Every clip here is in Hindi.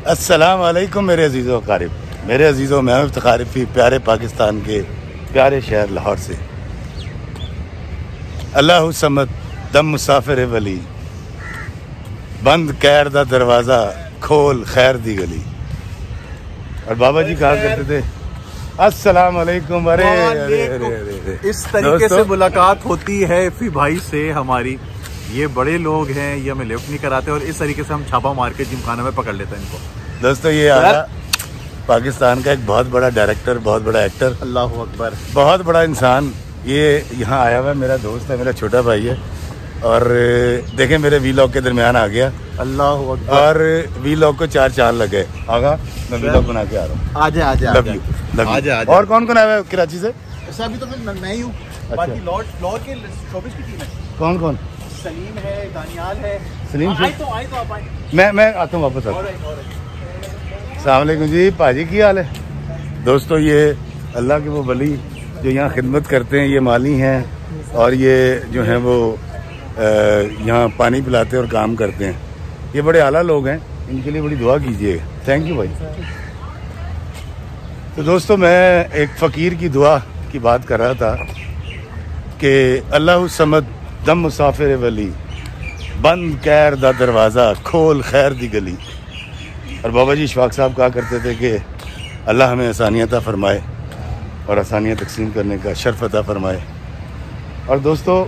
अस्सलाम वालेकुम मेरे अजीज़ों क़ारिब, मेरे अजीज़ों मैं क़ारिफ़ी प्यारे पाकिस्तान के प्यारे शहर लाहौर से। अल्लाह समद दम मुसाफिर वली, बंद कैर दा दरवाज़ा खोल खैर दी गली। और बाबा जी कहा करते थे अस्सलाम वालेकुम। अरे इस तरीके से मुलाकात होती है फी भाई से हमारी। ये बड़े लोग हैं, ये हमें लिफ्ट नहीं कराते और इस तरीके से हम छापा मार के जिमखाना में पकड़ लेते हैं इनको। दोस्तों ये आया पाकिस्तान का एक बहुत बड़ा डायरेक्टर, बहुत बड़ा एक्टर, अल्लाह अकबर, बहुत बड़ा इंसान। ये यहाँ आया हुआ है, मेरा दोस्त है, मेरा छोटा भाई है। और देखें मेरे वीलॉग के दरमियान आ गया। अल्लाह अकबर। और वीलॉग को 4 चांद लगे। आगा मैं वीलॉग बना के आ रहा हूँ। आजा आजा लव यू। और कौन कौन आया है कराची से? अभी तो मैं ही हूँ। बाकी लाहौर के शोबिस की टीम है। कौन कौन? सलीम है, दानियाल है। सलीम आए तो आप आए। मैं आता हूँ वापस। अस्सलाम वालेकुम जी, पाजी की हाल है? दोस्तों ये अल्लाह के वो वली जो यहाँ खिदमत करते हैं, ये माली हैं और ये जो हैं वो यहाँ पानी पिलाते और काम करते हैं। ये बड़े आला लोग हैं, इनके लिए बड़ी दुआ कीजिएगा। थैंक यू भाई। तो दोस्तों मैं एक फ़कीर की दुआ की बात कर रहा था कि अल्लाह समद दम मुसाफिर वली, बंद कैर दा दरवाज़ा खोल खैर दी गली। और बाबा जी इशफाक साहब कहा करते थे कि अल्लाह हमें आसानियाँ अता फरमाए और आसानियाँ तकसीम करने का शर्फ अता फरमाए। और दोस्तों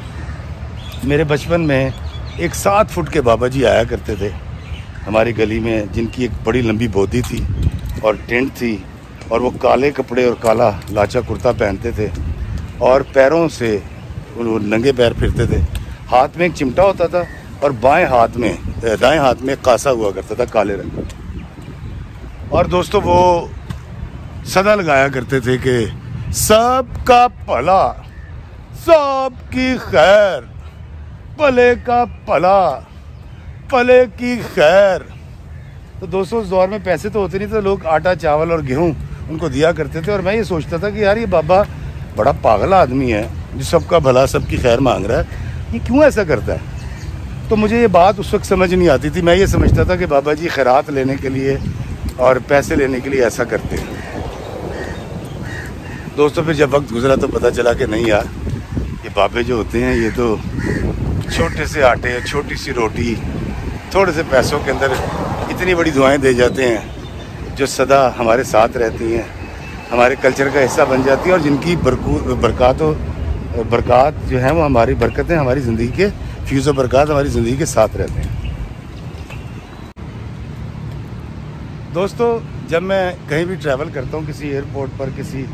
मेरे बचपन में एक 7 फुट के बाबा जी आया करते थे हमारी गली में, जिनकी एक बड़ी लंबी बोदी थी और टेंट थी, और वो काले कपड़े और काला लाचा कुर्ता पहनते थे और पैरों से वो नंगे पैर फिरते थे। हाथ में एक चिमटा होता था और दाएं हाथ में कासा हुआ करता था काले रंग का। और दोस्तों वो सदा लगाया करते थे कि सबका भला, सबकी खैर, भले का भला, भले की खैर। तो दोस्तों उस दौर में पैसे तो होते नहीं थे, लोग आटा चावल और गेहूं उनको दिया करते थे। और मैं ये सोचता था कि यार ये बाबा बड़ा पागल आदमी है जो सबका भला सबकी खैर मांग रहा है, ये क्यों ऐसा करता है? तो मुझे ये बात उस वक्त समझ नहीं आती थी। मैं ये समझता था कि बाबा जी खैरात लेने के लिए और पैसे लेने के लिए ऐसा करते हैं। दोस्तों फिर जब वक्त गुजरा तो पता चला कि नहीं यार, ये बाबे जो होते हैं ये तो छोटे से आटे, छोटी सी रोटी, थोड़े से पैसों के अंदर इतनी बड़ी दुआएं दे जाते हैं जो सदा हमारे साथ रहती हैं, हमारे कल्चर का हिस्सा बन जाती हैं और जिनकी बरक़ात जो है वो हमारी बरकतें हमारी ज़िंदगी के फ्यूज़ और बरक़ात हमारी ज़िंदगी के साथ रहते हैं। दोस्तों जब मैं कहीं भी ट्रैवल करता हूँ, किसी एयरपोर्ट पर, किसी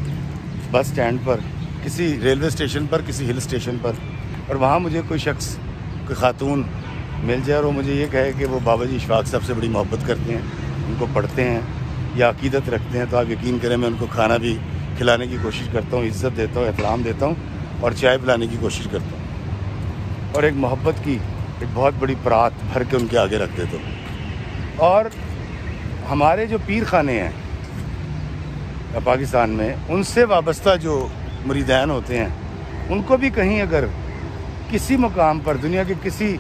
बस स्टैंड पर, किसी रेलवे स्टेशन पर, किसी हिल स्टेशन पर, और वहाँ मुझे कोई शख्स, कोई खातून मिल जाए और वो मुझे ये कहे कि वो बाबा जी इशफाक साहब से बड़ी मोहब्बत करते हैं, उनको पढ़ते हैं या अकीदत रखते हैं, तो आप यकीन करें मैं उनको खाना भी खिलाने की कोशिश करता हूँ, इज़्ज़त देता हूँ, एहतराम देता हूँ और चाय पिलाने की कोशिश करता हूँ और एक मोहब्बत की एक बहुत बड़ी परात भर के उनके आगे रख देता हूँ। और हमारे जो पीर खाने हैं पाकिस्तान में, उनसे वाबस्ता जो मुरीदान होते हैं, उनको भी कहीं अगर किसी मुकाम पर, दुनिया के किसी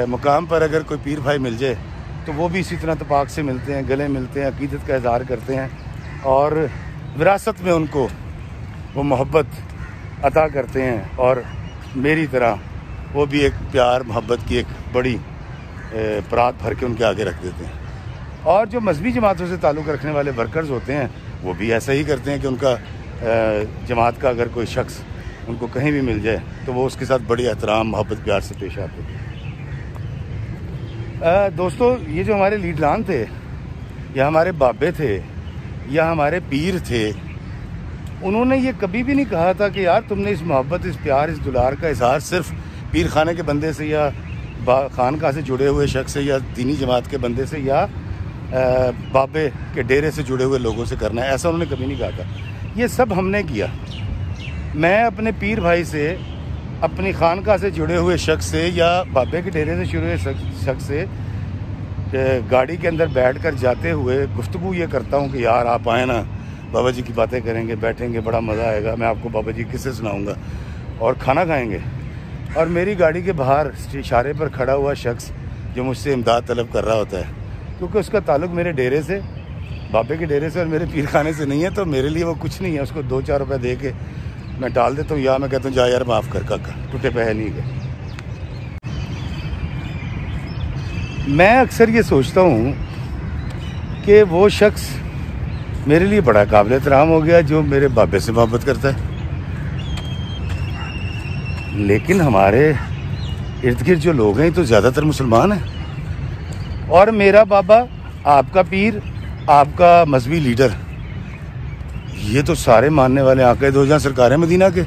मुकाम पर अगर कोई पीर भाई मिल जाए तो वो भी इसी तरह इत्तेफाक से मिलते हैं, गले मिलते हैं, अकीदत का इज़हार करते हैं और विरासत में उनको वो मोहब्बत अता करते हैं। और मेरी तरह वो भी एक प्यार मोहब्बत की एक बड़ी परात भर के उनके आगे रख देते हैं। और जो मजहबी जमातों से ताल्लुक़ रखने वाले वर्कर्स होते हैं वो भी ऐसा ही करते हैं कि उनका जमात का अगर कोई शख्स उनको कहीं भी मिल जाए तो वो उसके साथ बड़ी एहतराम, मोहब्बत, प्यार से पेश आते हैं। दोस्तों ये जो हमारे लीडरान थे या हमारे बाबे थे या हमारे पीर थे, उन्होंने ये कभी भी नहीं कहा था कि यार तुमने इस मोहब्बत, इस प्यार, इस दुलार का इजहार सिर्फ पीर खाने के बंदे से या खानका से जुड़े हुए शख्स से या दीनी जमात के बंदे से या बाबे के डेरे से जुड़े हुए लोगों से करना है। ऐसा उन्होंने कभी नहीं कहा था। ये सब हमने किया। मैं अपने पीर भाई से, अपनी खानका से जुड़े हुए शख्स से या बाबे के डेरे से जुड़े हुए शख्स से गाड़ी के अंदर बैठकर जाते हुए गुफ्तगू ये करता हूँ कि यार आप आए ना, बाबा जी की बातें करेंगे, बैठेंगे, बड़ा मज़ा आएगा, मैं आपको बाबा जी किस्से सुनाऊँगा और खाना खाएँगे। और मेरी गाड़ी के बाहर इशारे पर खड़ा हुआ शख्स जो मुझसे इमदाद तलब कर रहा होता है क्योंकि उसका ताल्लुक मेरे डेरे से, बाबे के डेरे से और मेरे पीर खाने से नहीं है, तो मेरे लिए वो कुछ नहीं है। उसको 2-4 रुपये दे के मैं टाल देता हूँ, या मैं कहता हूँ जा यार माफ़ कर काका, टूटे पैसे नहीं गए। मैं अक्सर ये सोचता हूँ कि वो शख्स मेरे लिए बड़ा काबिल एहतराम हो गया जो मेरे बाबे से मोहब्बत करता है, लेकिन हमारे इर्द गिर्द जो लोग हैं तो ज़्यादातर मुसलमान हैं। और मेरा बाबा, आपका पीर, आपका मजहबी लीडर, ये तो सारे मानने वाले आके 2 जहाँ सरकार है मदीना के।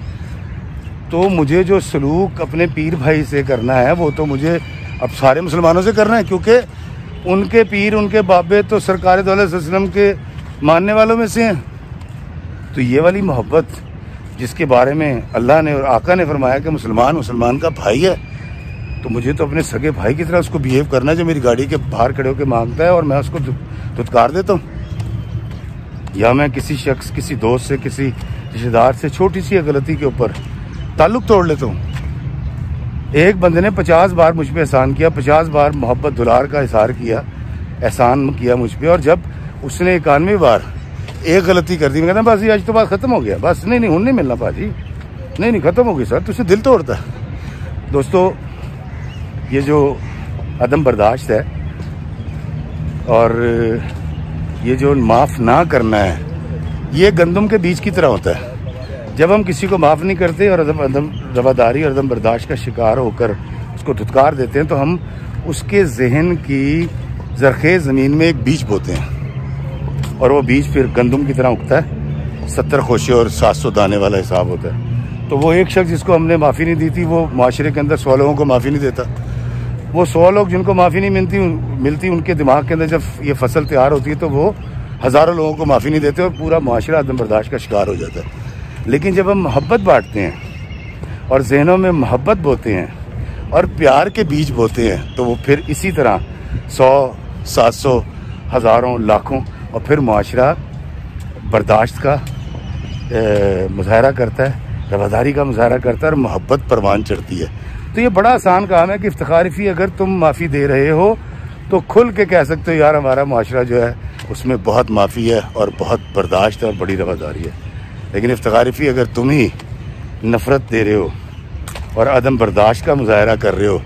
तो मुझे जो सलूक अपने पीर भाई से करना है वो तो मुझे अब सारे मुसलमानों से करना है, क्योंकि उनके पीर, उनके बाबे तो सरकार दो अलैहि वसल्लम के मानने वालों में से हैं। तो ये वाली मोहब्बत जिसके बारे में अल्लाह ने और आका ने फरमाया कि मुसलमान का भाई है, तो मुझे तो अपने सगे भाई की तरह उसको बिहेव करना है, जो मेरी गाड़ी के बाहर खड़े होकर मांगता है और मैं उसको धुतकार देता हूँ। या मैं किसी शख्स, किसी दोस्त से, किसी रिश्तेदार से छोटी सी गलती के ऊपर ताल्लुक तोड़ लेता हूँ। एक बंदे ने 50 बार मुझ पर एहसान किया, 50 बार मोहब्बत दुलार का इजहार किया, एहसान किया मुझ पर, और जब उसने 91वीं बार एक गलती कर दी, मैं कहता बस ये आज तो बात खत्म हो गया, बस नहीं नहीं मिलना भाजी, नहीं खत्म हो गई सर, तुझसे दिल तोड़ता है। दोस्तों, ये जो अदम बर्दाश्त है और ये जो माफ़ ना करना है, ये गंदम के बीज की तरह होता है। जब हम किसी को माफ़ नहीं करते और अदम रवादारी और अदम बर्दाश्त का शिकार होकर उसको धुतकार देते हैं, तो हम उसके जहन की ज़रख़ेज़ ज़मीन में एक बीज बोते हैं और वो बीज फिर गंदम की तरह उगता है। 70 खोशे और 700 दाने वाला हिसाब होता है। तो वो एक शख्स जिसको हमने माफ़ी नहीं दी थी, वो माशरे के अंदर 100 लोगों को माफ़ी नहीं देता। वो 100 लोग जिनको माफ़ी नहीं मिलती उनके दिमाग के अंदर जब ये फसल तैयार होती है तो वो हज़ारों लोगों को माफ़ी नहीं देते और पूरा माशरा अदम बर्दाश्त का शिकार हो जाता है। लेकिन जब हम मोहब्बत बांटते हैं और जहनों में मोहब्बत बोते हैं और प्यार के बीज बोते हैं, तो वो फिर इसी तरह 100, 700, हज़ारों, लाखों और फिर माशरा बर्दाश्त का मुजाहरा करता है, रवादारी का मुजाहरा करता है और मोहब्बत परवान चढ़ती है। तो ये बड़ा आसान काम है कि इफ्तिखारिफी अगर तुम माफ़ी दे रहे हो तो खुल के कह सकते हो यार हमारा माशरा जो है उसमें बहुत माफ़ी है और बहुत बर्दाश्त है और बड़ी रवादारी है। लेकिन इफ्तिखारिफी अगर तुम ही नफ़रत दे रहे हो और अदम बर्दाश्त का मुजाहरा कर रहे हो,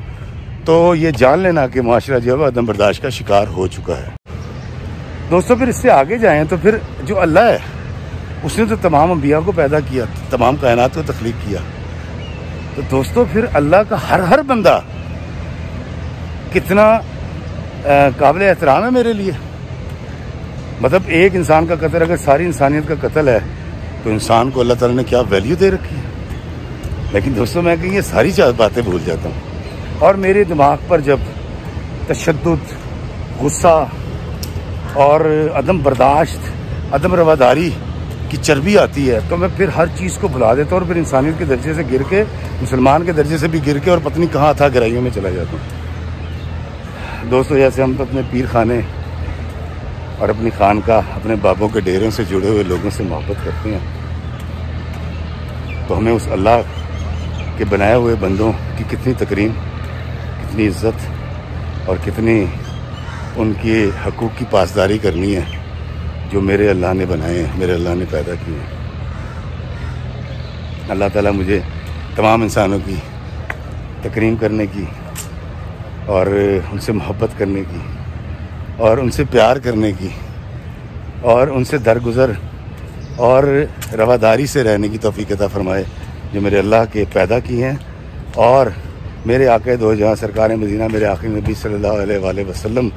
तो ये जान लेना कि माशरा जो है अदम बर्दाश्त का शिकार हो चुका है। दोस्तों, फिर इससे आगे जाएं तो फिर जो अल्लाह है उसने तो तमाम अंबिया को पैदा किया, तमाम कायनात को तख्लीक किया। तो दोस्तों, फिर अल्लाह का हर बंदा कितना काबिल एहतराम है मेरे लिए। मतलब एक इंसान का कत्ल अगर सारी इंसानियत का कत्ल है तो इंसान को अल्लाह ताला ने क्या वैल्यू दे रखी है। लेकिन दोस्तों, मैं कहीं ये सारी बातें भूल जाता हूँ और मेरे दिमाग पर जब तशद्दुद, गुस्सा और अदम बर्दाश्त, अदम रवादारी की चर्बी आती है तो मैं फिर हर चीज़ को भुला देता हूँ और फिर इंसानियत के दर्जे से गिर के, मुसलमान के दर्जे से भी गिर के और पत्नी कहाँ था गहराइयों में चला जाता हूँ। दोस्तों, जैसे हम अपने पीर खाने और अपनी खानकाह, अपने बाबों के डेरों से जुड़े हुए लोगों से मोहब्बत करते हैं, तो हमें उस अल्लाह के बनाए हुए बंदों की कितनी तकरीम, कितनी इज़्ज़त और कितनी उनके हकूक़ की पासदारी करनी है जो मेरे अल्लाह ने बनाए हैं, मेरे अल्लाह ने पैदा किए हैं। अल्लाह ताला मुझे तमाम इंसानों की तकरीम करने की और उनसे मोहब्बत करने की और उनसे प्यार करने की और उनसे दरगुज़र और रवादारी से रहने की तौफ़ीक़ अता फ़रमाए, जो मेरे अल्लाह के पैदा किए हैं और मेरे आक़ा दो जहाँ सरकार मदीना, मेरे आखिरी नबी सल्लल्लाहु अलैहि वसल्लम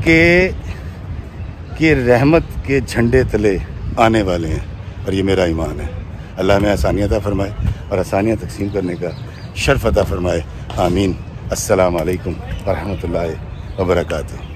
के रहमत के झंडे तले आने वाले हैं और ये मेरा ईमान है। अल्लाह में आसानियाँ अता फ़रमाए और आसानियाँ तक़सीम करने का शर्फ़ अता फ़रमाए। आमीन। अस्सलामु अलैकुम व रहमतुल्लाहि व बरकातुहू।